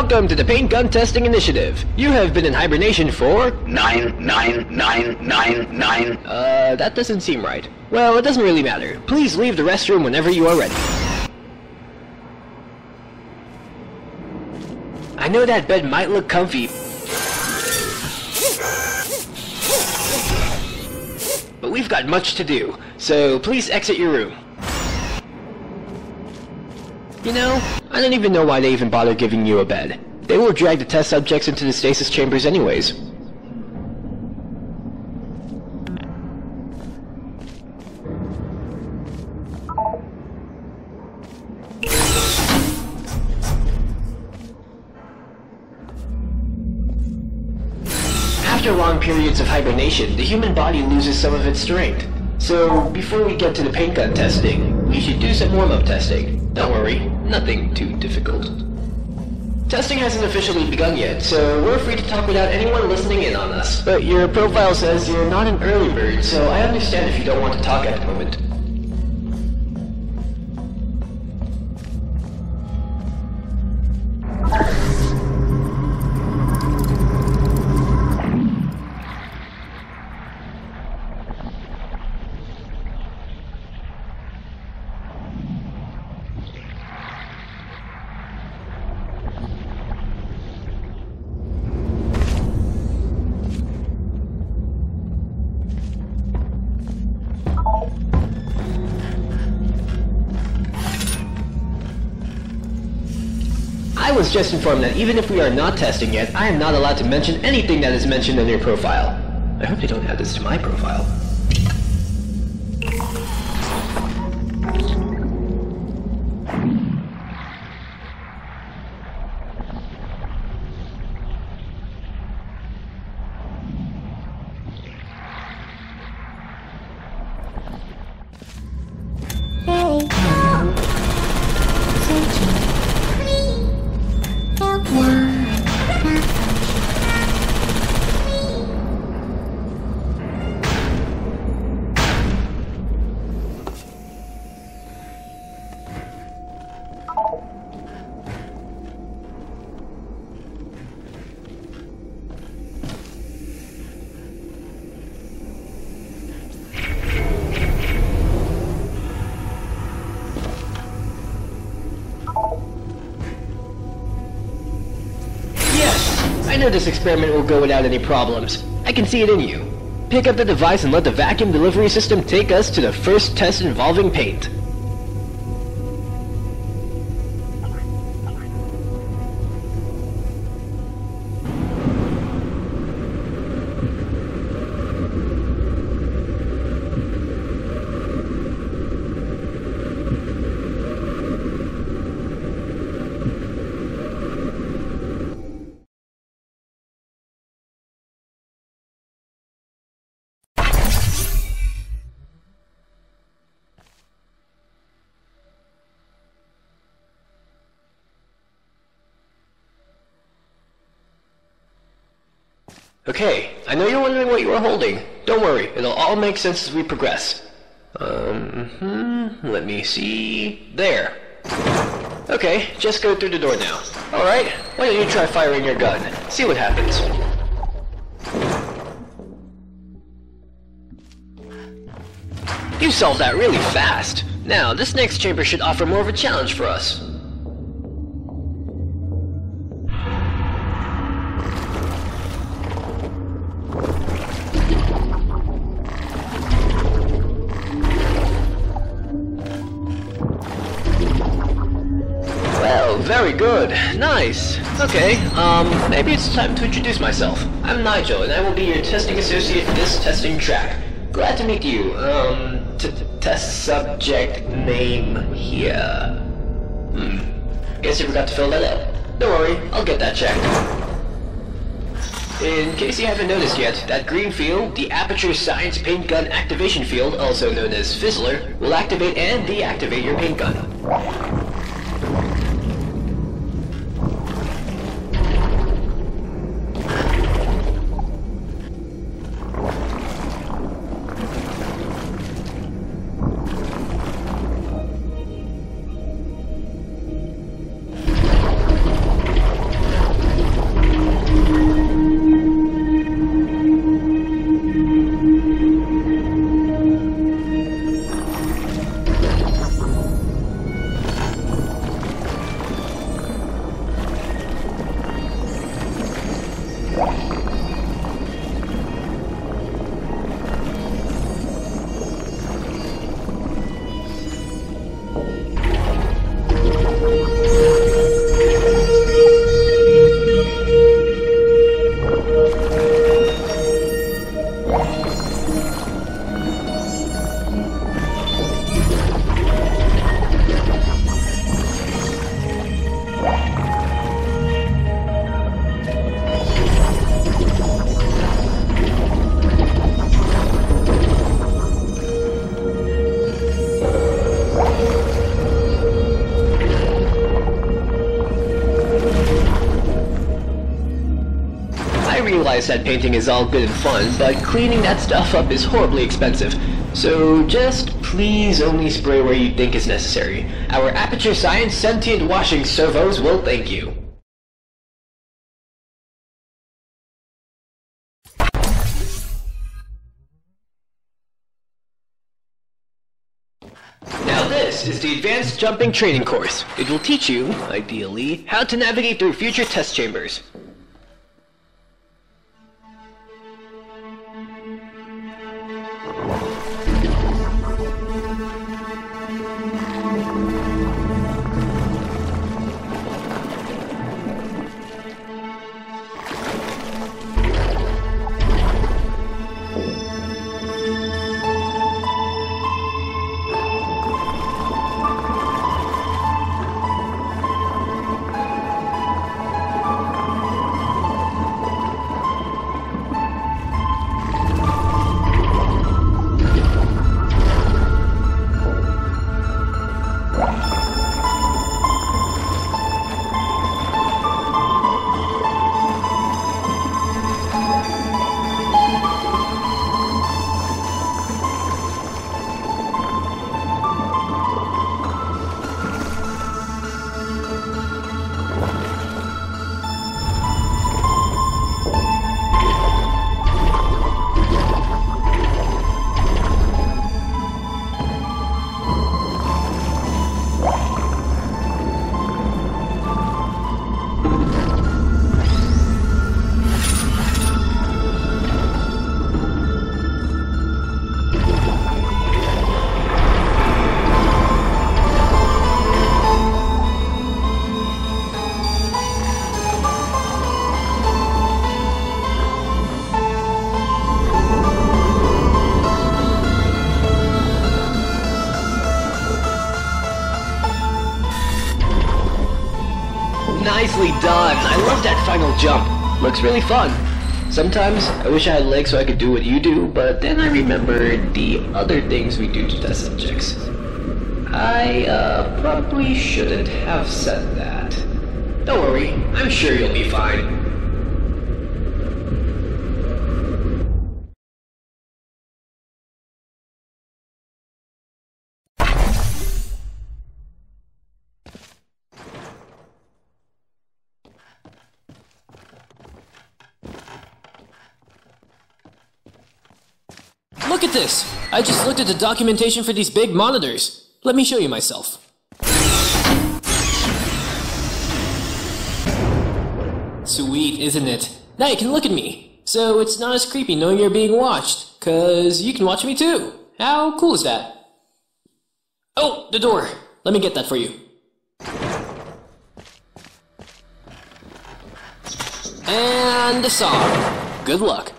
Welcome to the Paint Gun Testing Initiative. You have been in hibernation for... 99999. That doesn't seem right. Well, it doesn't really matter. Please leave the restroom whenever you are ready. I know that bed might look comfy, but we've got much to do, so please exit your room. You know, I don't even know why they even bother giving you a bed. They will drag the test subjects into the stasis chambers anyways. After long periods of hibernation, the human body loses some of its strength. So, before we get to the paint gun testing, we should do some warm-up testing. Don't worry, nothing too difficult. Testing hasn't officially begun yet, so we're free to talk without anyone listening in on us. But your profile says you're not an early bird, so I understand if you don't want to talk at the moment. I was just informed that even if we are not testing yet, I am not allowed to mention anything that is mentioned in your profile. I hope they don't add this to my profile. I know this experiment will go without any problems. I can see it in you. Pick up the device and let the vacuum delivery system take us to the first test involving paint. Okay, I know you're wondering what you are holding. Don't worry, it'll all make sense as we progress. Let me see... There. Okay, just go through the door now. Alright, why don't you try firing your gun? See what happens. You solved that really fast. Now, this next chamber should offer more of a challenge for us. Very good. Nice. Okay, maybe it's time to introduce myself. I'm Nigel, and I will be your testing associate for this testing track. Glad to meet you. Test subject name here. Guess you forgot to fill that out. Don't worry, I'll get that checked. In case you haven't noticed yet, that green field, the Aperture Science Paint Gun Activation Field, also known as Fizzler, will activate and deactivate your paint gun. realize that painting is all good and fun, but cleaning that stuff up is horribly expensive. So just please only spray where you think is necessary. Our Aperture Science sentient washing servos will thank you. Now this is the Advanced Jumping Training Course. It will teach you, ideally, how to navigate through future test chambers. Nicely done! I love that final jump. Looks really fun. Sometimes I wish I had legs so I could do what you do, but then I remembered the other things we do to test subjects. I probably shouldn't have said that. Don't worry, I'm sure you'll be fine. Look at this! I just looked at the documentation for these big monitors. Let me show you myself. Sweet, isn't it? Now you can look at me. So it's not as creepy knowing you're being watched, 'cause you can watch me too. How cool is that? Oh, the door. Let me get that for you. And the song. Good luck.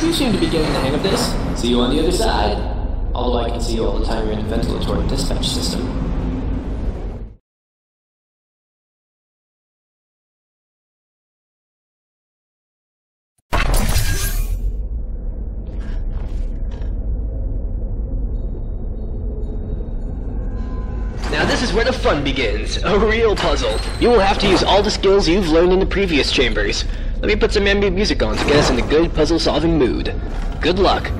You seem to be getting the hang of this. See you on the other side. Although I can see you all the time you're in the ventilatory dispatch system. Now this is where the fun begins. A real puzzle. You will have to use all the skills you've learned in the previous chambers. Let me put some ambient music on to get us in the good puzzle-solving mood. Good luck.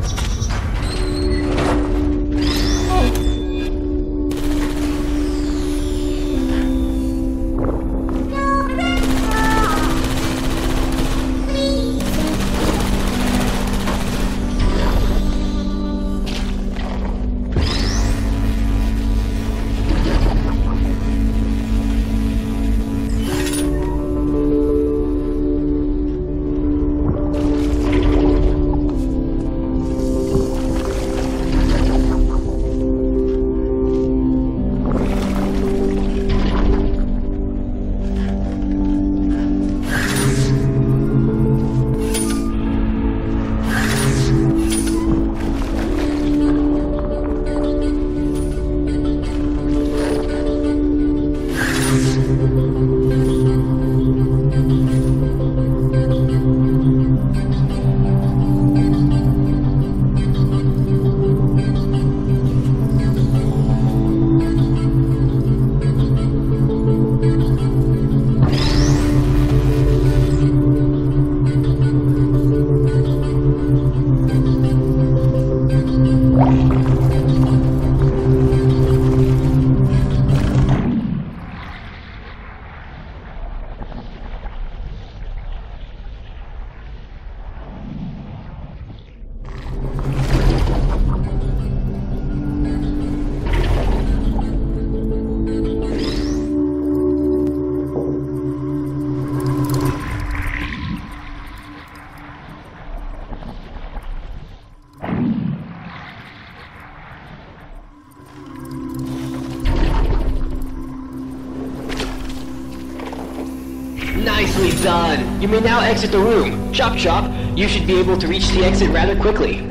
Nicely done! You may now exit the room. Chop chop, you should be able to reach the exit rather quickly.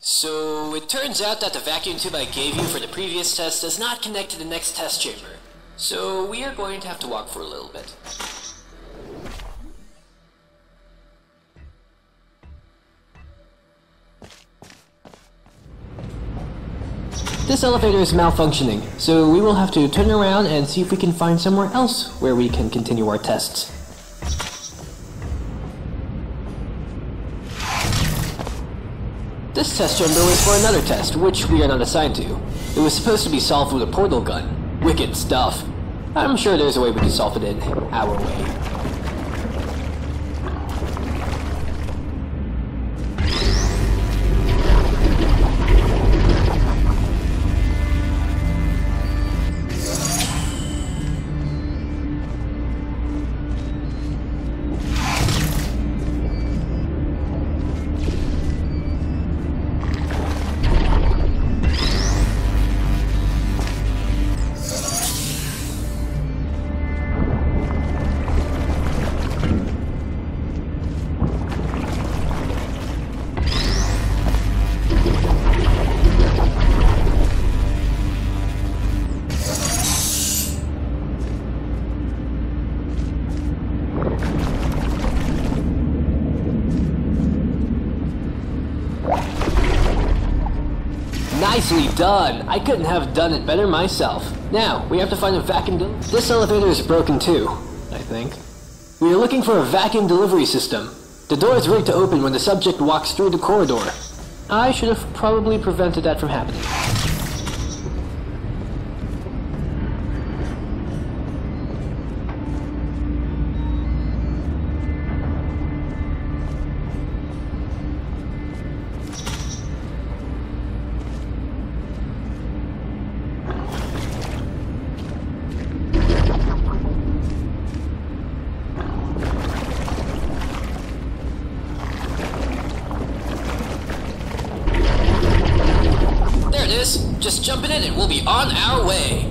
So, it turns out that the vacuum tube I gave you for the previous test does not connect to the next test chamber. So, we are going to have to walk for a little bit. This elevator is malfunctioning, so we will have to turn around and see if we can find somewhere else where we can continue our tests. This test chamber was for another test, which we are not assigned to. It was supposed to be solved with a portal gun. Wicked stuff. I'm sure there's a way we can solve it in our way. done! I couldn't have done it better myself. Now, we have to find a vacuum This elevator is broken too, I think. We are looking for a vacuum delivery system. The door is rigged to open when the subject walks through the corridor. I should have probably prevented that from happening. Just jumping in and we'll be on our way.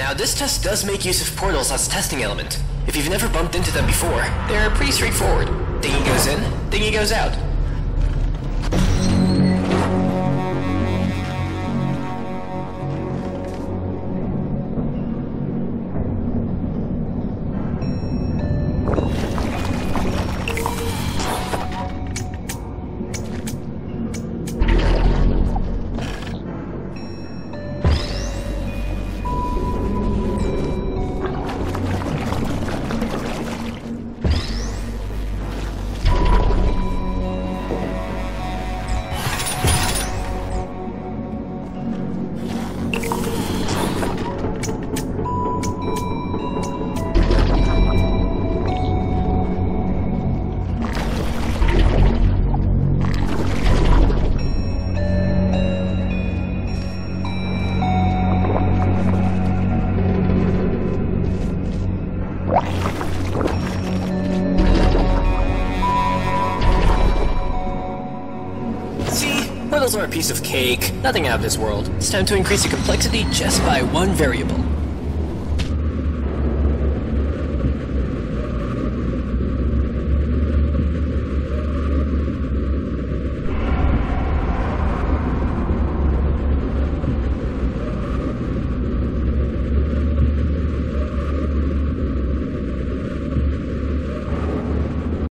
Now this test does make use of portals as a testing element. If you've never bumped into them before, they're pretty straightforward. Thingy goes in, thingy goes out. Portals are a piece of cake, nothing out of this world. It's time to increase the complexity just by one variable.